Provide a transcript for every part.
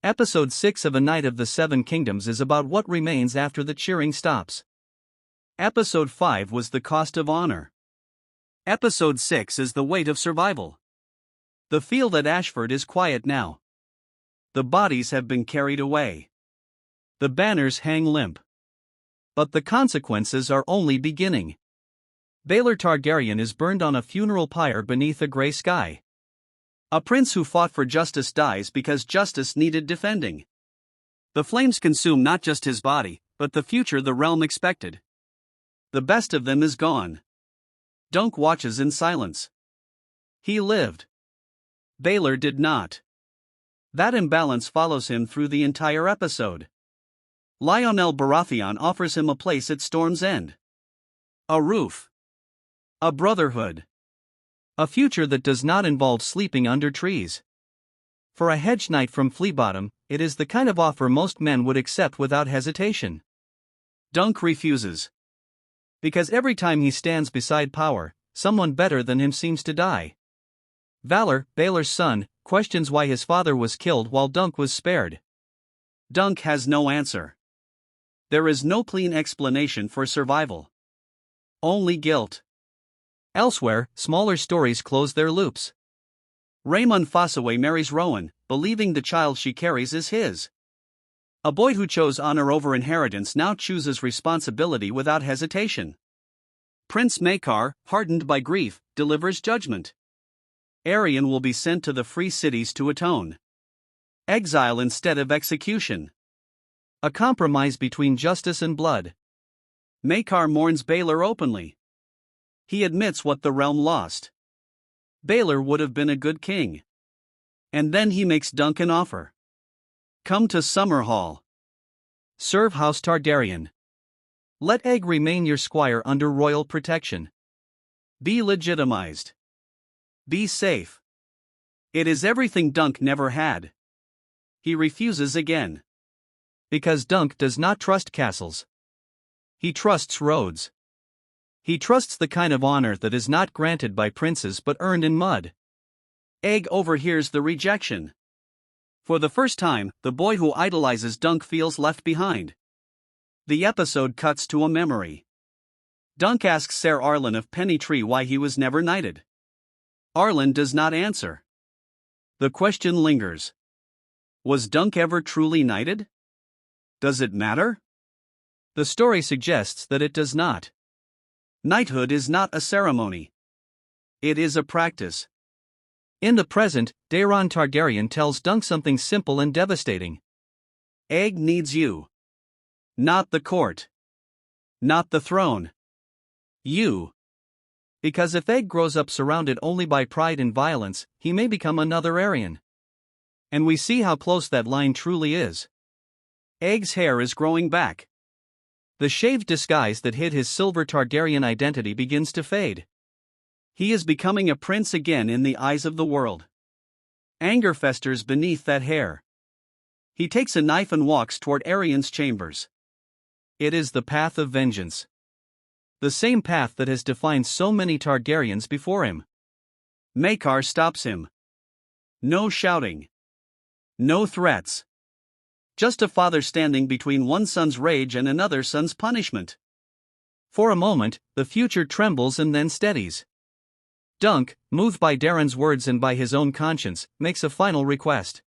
Episode 6 of A Knight of the Seven Kingdoms is about what remains after the cheering stops. Episode 5 was the cost of honor. Episode 6 is the weight of survival. The field at Ashford is quiet now. The bodies have been carried away. The banners hang limp. But the consequences are only beginning. Baelor Targaryen is burned on a funeral pyre beneath a grey sky. A prince who fought for justice dies because justice needed defending. The flames consume not just his body, but the future the realm expected. The best of them is gone. Dunk watches in silence. He lived. Baelor did not. That imbalance follows him through the entire episode. Lyonel Baratheon offers him a place at Storm's End. A roof. A brotherhood. A future that does not involve sleeping under trees. For a hedge knight from Fleabottom, it is the kind of offer most men would accept without hesitation. Dunk refuses. Because every time he stands beside power, someone better than him seems to die. Valor, Baelor's son, questions why his father was killed while Dunk was spared. Dunk has no answer. There is no clean explanation for survival. Only guilt. Elsewhere, smaller stories close their loops. Raymond Fossaway marries Rowan, believing the child she carries is his. A boy who chose honor over inheritance now chooses responsibility without hesitation. Prince Maekar, hardened by grief, delivers judgment. Aerion will be sent to the free cities to atone. Exile instead of execution. A compromise between justice and blood. Maekar mourns Baelor openly. He admits what the realm lost. Baelor would have been a good king. And then he makes Dunk an offer. Come to Summerhall. Serve House Targaryen. Let Egg remain your squire under royal protection. Be legitimized. Be safe. It is everything Dunk never had. He refuses again. Because Dunk does not trust castles. He trusts roads. He trusts the kind of honor that is not granted by princes but earned in mud. Egg overhears the rejection. For the first time, the boy who idolizes Dunk feels left behind. The episode cuts to a memory. Dunk asks Ser Arlen of Pennytree why he was never knighted. Arlen does not answer. The question lingers. Was Dunk ever truly knighted? Does it matter? The story suggests that it does not. Knighthood is not a ceremony. It is a practice. In the present, Daeron Targaryen tells Dunk something simple and devastating. Egg needs you. Not the court. Not the throne. You. Because if Egg grows up surrounded only by pride and violence, he may become another Aerion. And we see how close that line truly is. Egg's hair is growing back. The shaved disguise that hid his silver Targaryen identity begins to fade. He is becoming a prince again in the eyes of the world. Anger festers beneath that hair. He takes a knife and walks toward Aerion's chambers. It is the path of vengeance. The same path that has defined so many Targaryens before him. Maekar stops him. No shouting. No threats. Just a father standing between one son's rage and another son's punishment. For a moment, the future trembles and then steadies. Dunk, moved by Daeron's words and by his own conscience, makes a final request.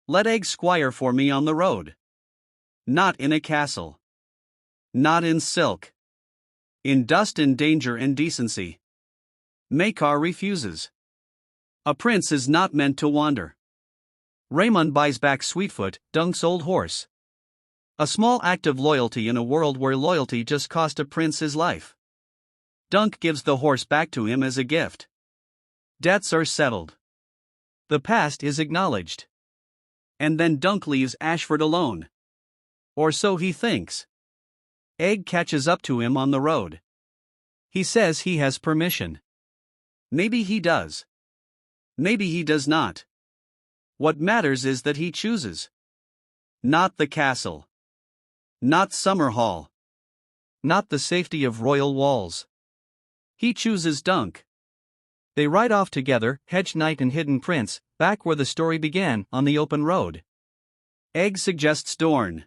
Let Egg squire for me on the road. Not in a castle. Not in silk. In dust and danger and decency. Maekar refuses. A prince is not meant to wander. Raymond buys back Sweetfoot, Dunk's old horse. A small act of loyalty in a world where loyalty just cost a prince his life. Dunk gives the horse back to him as a gift. Debts are settled. The past is acknowledged. And then Dunk leaves Ashford alone. Or so he thinks. Egg catches up to him on the road. He says he has permission. Maybe he does. Maybe he does not. What matters is that he chooses. Not the castle. Not Summerhall. Not the safety of royal walls. He chooses Dunk. They ride off together, hedge knight and hidden prince, back where the story began, on the open road. Egg suggests Dorne.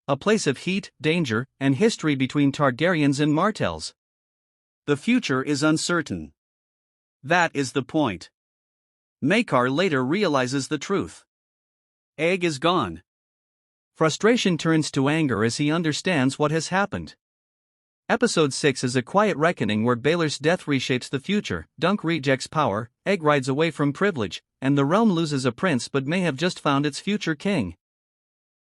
A place of heat, danger, and history between Targaryens and Martells. The future is uncertain. That is the point. Maekar later realizes the truth. Egg is gone. Frustration turns to anger as he understands what has happened. Episode 6 is a quiet reckoning where Baelor's death reshapes the future. Dunk rejects power, Egg rides away from privilege, and the realm loses a prince but may have just found its future king.